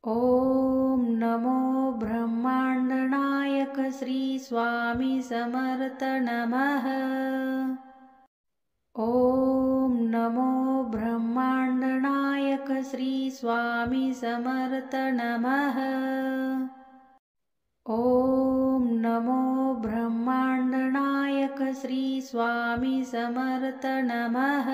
ॐ नमो ब्रह्माण्डनायक श्री स्वामी समर्थ नमः। ॐ नमो ब्रह्माण्डनायक श्री स्वामी समर्थ नमः। ॐ नमो ब्रह्माण्डनायक श्री स्वामी समर्थ नमः।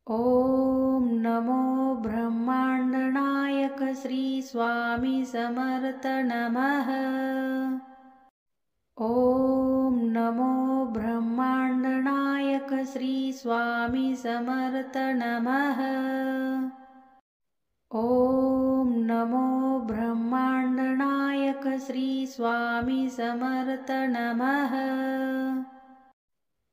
ॐ नमो ब्रह्माण्डनायक श्री स्वामी समर्थ नमः। ॐ नमो ब्रह्माण्डनायक श्री स्वामी समर्थ नमः। ॐ नमो ब्रह्माण्डनायक श्री स्वामी समर्थ नमः।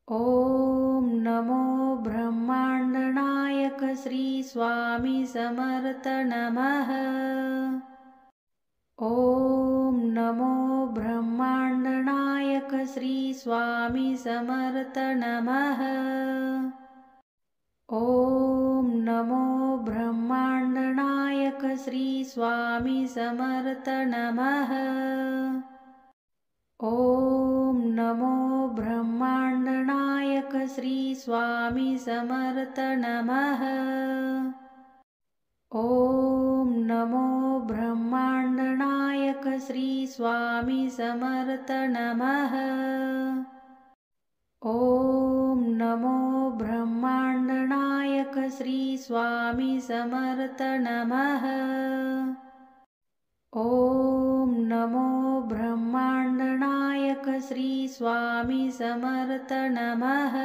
ॐ नमो ब्रह्माण्डनायक श्री स्वामी समर्थ नमः। ॐ नमो ब्रह्माण्डनायक श्री स्वामी समर्थ नमः। ॐ नमो ब्रह्माण्डनायक श्री स्वामी समर्थ नमः। ॐ नमो ब्रह्माण्डनायक श्री स्वामी समर्थ नमः। ॐ नमो ब्रह्माण्डनायक श्री स्वामी समर्थ नमः। ॐ नमो ब्रह्माण्डनायक श्री स्वामी समर्थ नमः। ॐ नमो ब्रह्माण्डनायक श्री स्वामी समर्थ नमः।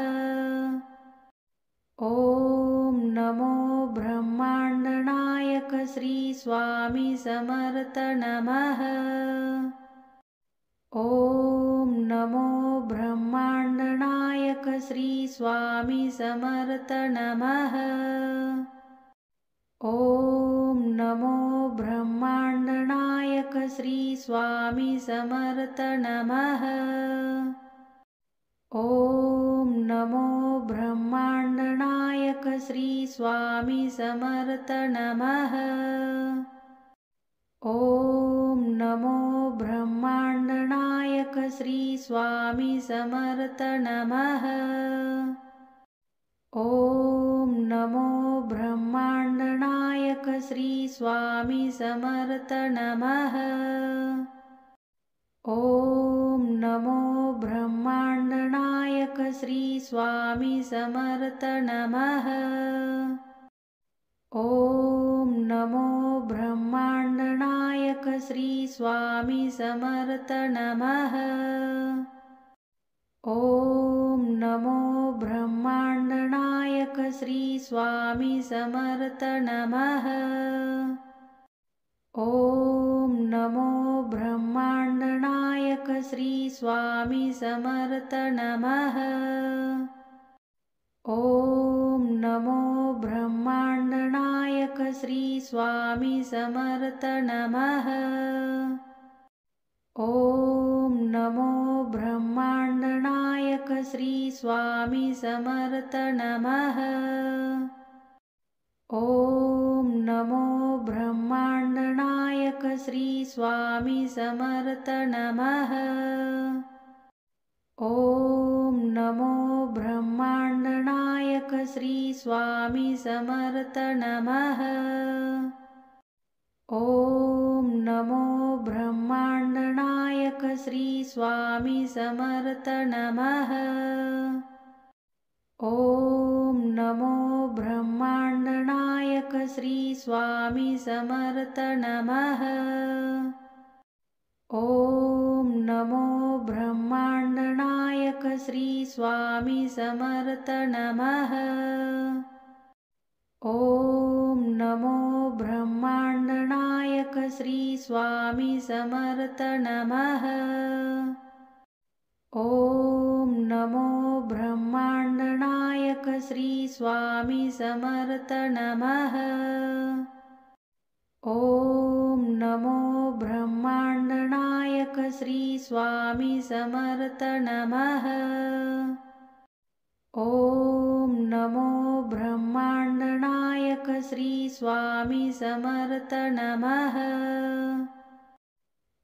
ॐ नमो ब्रह्माण्डनायक श्री स्वामी समर्थ नमः। ॐ नमो ब्रह्माण्डनायक श्री स्वामी समर्थ नमः। ॐ नमो ब्रह्माण्डनायक श्री स्वामी समर्थ नमः। ॐ नमो ब्रह्माण्डनायक श्री स्वामी समर्थ नमः। ॐ नमो ब्रह्माण्डनायक श्री स्वामी समर्थ नमः। ॐ नमो ब्रह्माण्डनायक श्री स्वामी समर्थ नमः। ॐ नमो ब्रह्माण्डनायक श्री स्वामी समर्थ नमः। ॐ नमो ब्रह्माण्डनायक श्री स्वामी समर्थ नमः। ॐ नमो ब्रह्माण्डनायक श्री स्वामी समर्थ नमः। ॐ नमो ब्रह्माण्डनायक श्री स्वामी समर्थ नमः। ॐ नमो ब्रह्माण्डनायक श्री स्वामी समर्थ नमः। ॐ नमो ब्रह्माण्डनायक श्री स्वामी समर्थ नमः। ॐ नमो ब्रह्माण्डनायक श्री स्वामी समर्थ नमः। ॐ नमो ब्रह्माण्डनायक श्री स्वामी समर्थ नमः। ॐ नमो ब्रह्माण्डनायक श्री स्वामी समर्थ नमः। ॐ नमो ब्रह्माण्डनायक श्री स्वामी समर्थ नमः। ॐ नमो ब्रह्माण्डनायक श्री स्वामी समर्थ नमः। ॐ नमो ब्रह्माण्डनायक श्री स्वामी समर्थ नमः। ॐ नमो ब्रह्माण्डनायक श्री स्वामी समर्थ नमः। ॐ नमो ब्रह्माण्डनायक श्री स्वामी समर्थ नमः। ॐ नमो ब्रह्माण्डनायक श्री स्वामी समर्थ नमः।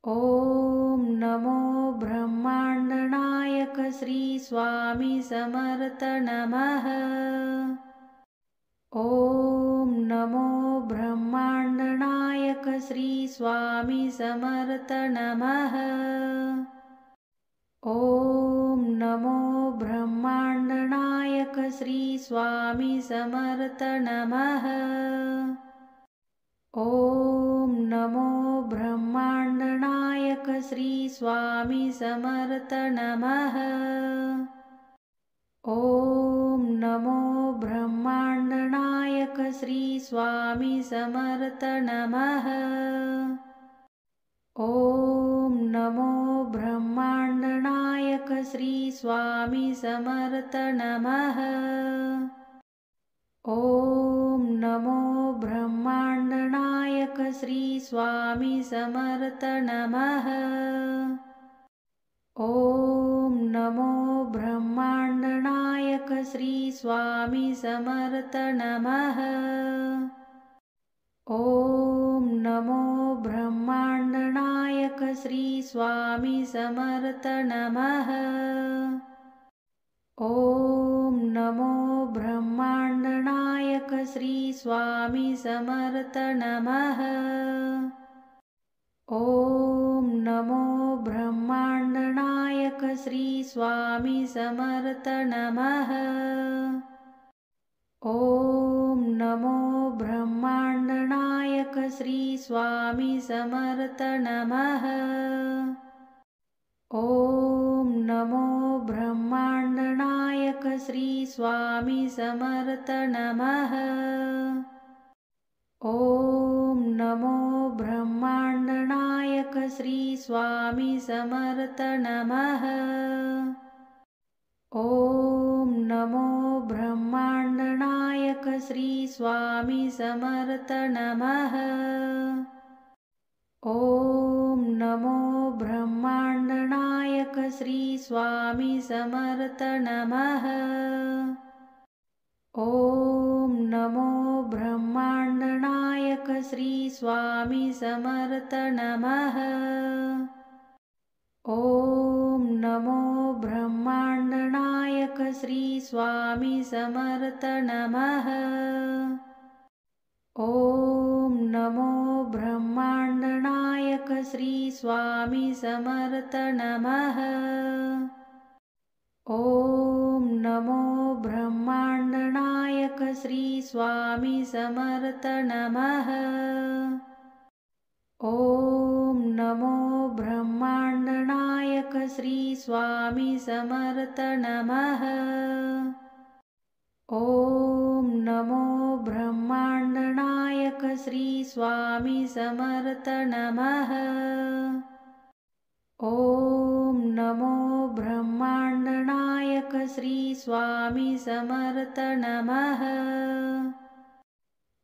ॐ नमो ब्रह्मांड नायक श्री स्वामी समर्थ नमः। ॐ नमो ब्रह्मांड नायक श्री स्वामी समर्थ नमः। ॐ नमो ब्रह्मांड नायक श्री स्वामी समर्थ नमः। ॐ नमो ब्रह्मांड नायक श्री स्वामी समर्थ नमः। ॐ नमो ब्रह्मांड नायक श्री स्वामी समर्थ नमः। ॐ नमो ब्रह्मांड नायक श्री स्वामी समर्थ नमः। ॐ नमो ब्रह्मांड नायक श्री स्वामी समर्थ नमः। ॐ नमो ब्रह्मांड नायक श्री स्वामी समर्थ नमः। ॐ नमो ब्रह्मांड नायक श्री स्वामी समर्थ नमः। ॐ नमो ब्रह्मांड नायक श्री स्वामी समर्थ नमः। ॐ नमो ब्रह्मांड नायक श्री स्वामी समर्थ नमः। ॐ नमो ब्रह्मांड नायक श्री स्वामी समर्थ नमः। ॐ नमो ब्रह्मांड नायक श्री स्वामी समर्थ नमः। ॐ नमो ब्रह्मांड नायक श्री स्वामी समर्थ नमः। ॐ नमो ब्रह्मांड नायक श्री स्वामी समर्थ नमः। ॐ नमो ब्रह्मांड नायक श्री स्वामी समर्थ नमः। ॐ नमो ब्रह्मांड नायक श्री स्वामी समर्थ नमः। ॐ नमो ब्रह्मांड नायक श्री स्वामी समर्थ नमः। ॐ नमो ब्रह्मांड नायक श्री स्वामी समर्थ नमः। ॐ नमो ब्रह्मांड नायक श्री स्वामी समर्थ नमः। ॐ नमो ब्रह्मांड नायक श्री स्वामी समर्थ नमः। ॐ नमो ब्रह्मांड नायक श्री स्वामी समर्थ नमः। ॐ नमो ब्रह्मांड नायक श्री स्वामी समर्थ नमः।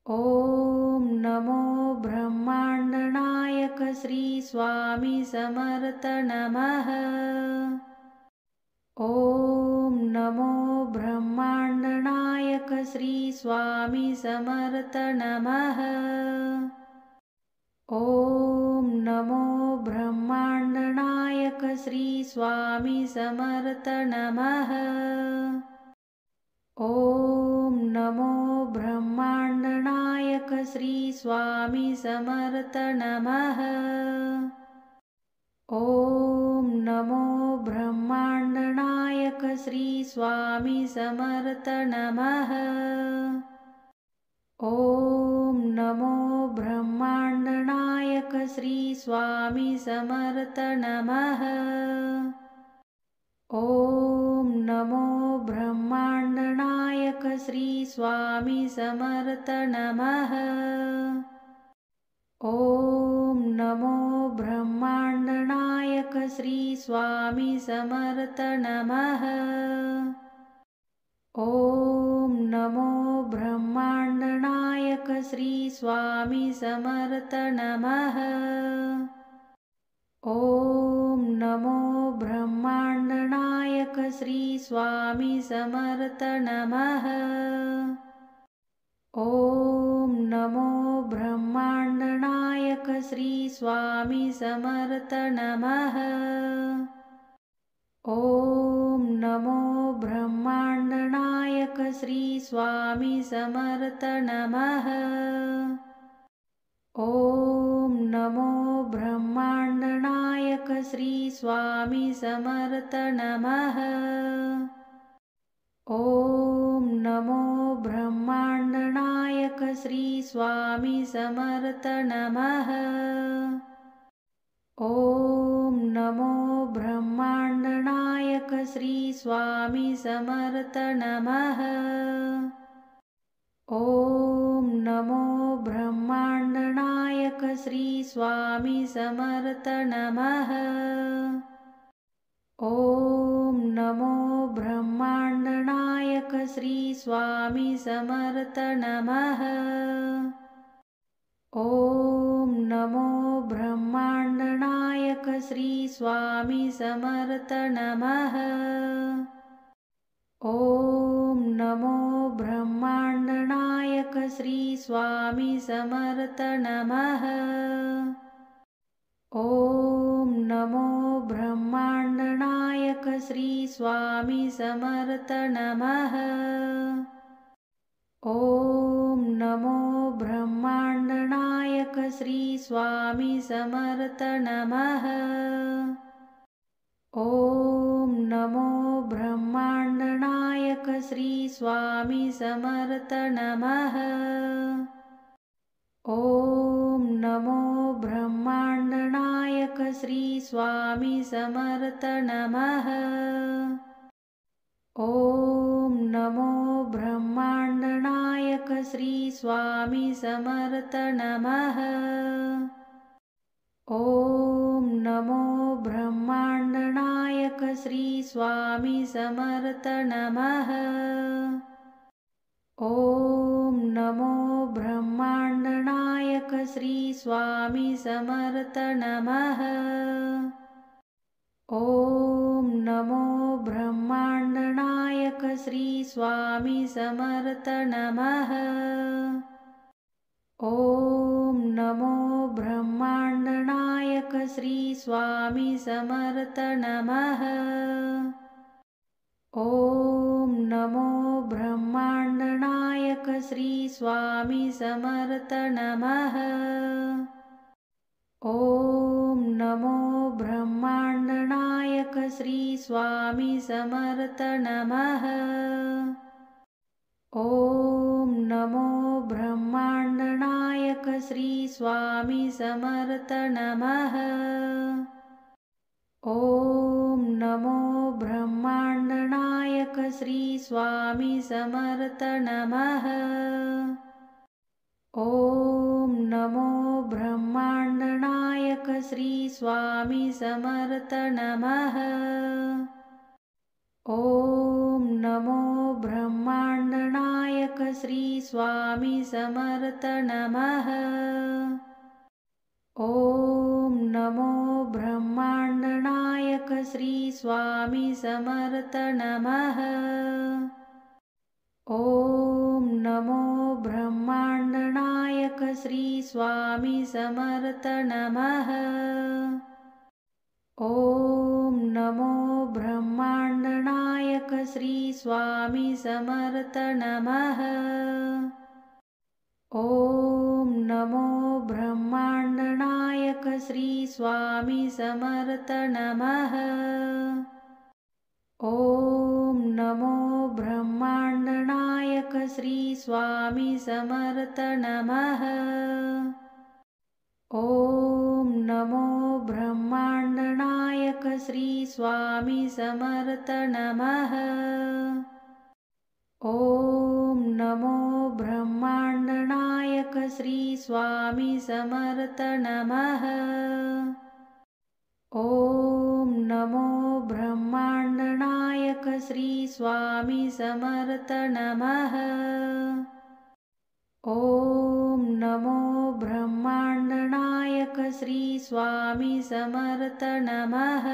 ॐ नमो ब्रह्मांड नायक श्री स्वामी समर्थ नमः। ॐ नमो ब्रह्मांड नायक श्री स्वामी समर्थ नमः। ॐ नमो ब्रह्मांड नायक श्री स्वामी समर्थ नमः। ॐ नमो ब्रह्मांड नायक श्री स्वामी समर्थ नमः। ॐ नमो ब्रह्मांड नायक श्री स्वामी समर्थ नमः। ॐ नमो ब्रह्मांड नायक श्री स्वामी समर्थ नमः। ॐ नमो ब्रह्मांड नायक श्री स्वामी समर्थ नमः। ॐ नमो ब्रह्मांड नायक श्री स्वामी समर्थ नमः। ॐ नमो ब्रह्मांड नायक श्री स्वामी समर्थ नमः। ॐ नमो ब्रह्मांड नायक श्री स्वामी समर्थ नमः। ॐ नमो ब्रह्माण्डनायक श्री स्वामी समर्थ नमः। ॐ नमो ब्रह्माण्डनायक श्री स्वामी समर्थ नमः। ॐ नमो ब्रह्माण्डनायक श्री स्वामी समर्थ नमः। ॐ नमो ब्रह्माण्डनायक श्री स्वामी समर्थ नमः। ॐ नमो ब्रह्माण्डनायक श्री स्वामी समर्थ नमः। ॐ नमो ब्रह्माण्डनायक श्री स्वामी समर्थ नमः। ॐ नमो ब्रह्माण्डनायक श्री स्वामी समर्थ नमः। ॐ नमो ब्रह्माण्डनायक श्री स्वामी समर्थ नमः। ॐ नमो ब्रह्माण्डनायक श्री स्वामी समर्थ नमः। ॐ नमो ब्रह्माण्डनायक श्री स्वामी समर्थ नमः। ॐ नमो ब्रह्माण्डनायक श्री स्वामी समर्थ नमः। ॐ नमो ब्रह्माण्डनायक श्री स्वामी समर्थ नमः। ॐ नमो ब्रह्माण्डनायक श्री स्वामी समर्थ नमः। ॐ नमो ब्रह्माण्डनायक श्री स्वामी समर्थ नमः। ॐ नमो ब्रह्माण्डनायक श्री स्वामी समर्थ नमः। ॐ नमो ब्रह्माण्डनायक श्री स्वामी समर्थ नमः। ॐ नमो ब्रह्माण्डनायक श्री स्वामी समर्थ नमः। ॐ नमो ब्रह्माण्डनायक श्री स्वामी समर्थ नमः। ॐ नमो ब्रह्माण्डनायक श्री स्वामी समर्थ नमः। ॐ नमो ब्रह्माण्डनायक श्री स्वामी समर्थ नमः। ॐ नमो ब्रह्माण्डनायक श्री स्वामी समर्थ नमः। ॐ नमो ब्रह्माण्डनायक श्री स्वामी समर्थ नमः। ॐ नमो ब्रह्माण्डनायक श्री स्वामी समर्थ नमः। ॐ नमो ब्रह्माण्डनायक श्री स्वामी समर्थ नमः। ॐ नमो ब्रह्माण्डनायक श्री स्वामी समर्थ नमः। ॐ नमो ब्रह्माण्डनायक श्री स्वामी समर्थ नमः। ॐ नमो ब्रह्माण्डनायक श्री स्वामी समर्थ नमः। ॐ नमो ब्रह्माण्डनायक श्री स्वामी समर्थ नमः। ॐ नमो ब्रह्माण्डनायक श्री स्वामी समर्थ नमः। ॐ नमो ब्रह्माण्डनायक श्री स्वामी समर्थ नमः। ॐ नमो ब्रह्माण्डनायक श्री स्वामी समर्थ नमः। ॐ नमो ब्रह्माण्डनायक श्री स्वामी समर्थ नमः। ॐ नमो ब्रह्माण्डनायक श्री स्वामी समर्थ नमः।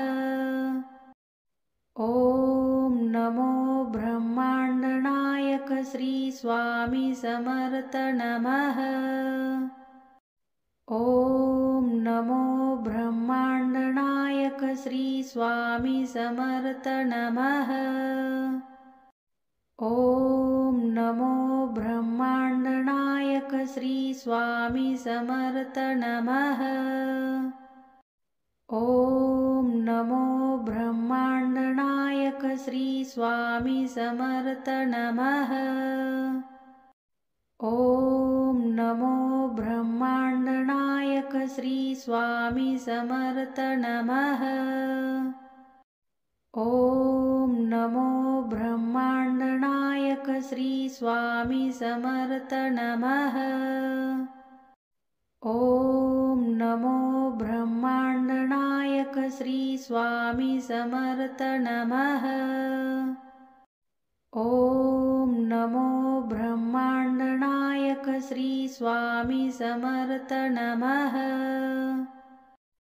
ॐ नमो ब्रह्माण्डनायक श्री स्वामी समर्थ नमः। ॐ नमो ब्रह्माण्डनायक श्री स्वामी समर्थ नमः। ॐ नमो ब्रह्माण्डनायक श्री स्वामी समर्थ नमः। ॐ नमो ब्रह्माण्डनायक श्री स्वामी समर्थ नमः। ॐ नमो ब्रह्माण्डनायक श्री स्वामी समर्थ नमः। ॐ नमो ब्रह्माण्डनायक श्री स्वामी समर्थ नमः। ॐ नमो ब्रह्माण्डनायक श्री स्वामी समर्थ नमः। ॐ नमो ब्रह्माण्डनायक श्री स्वामी समर्थ नमः।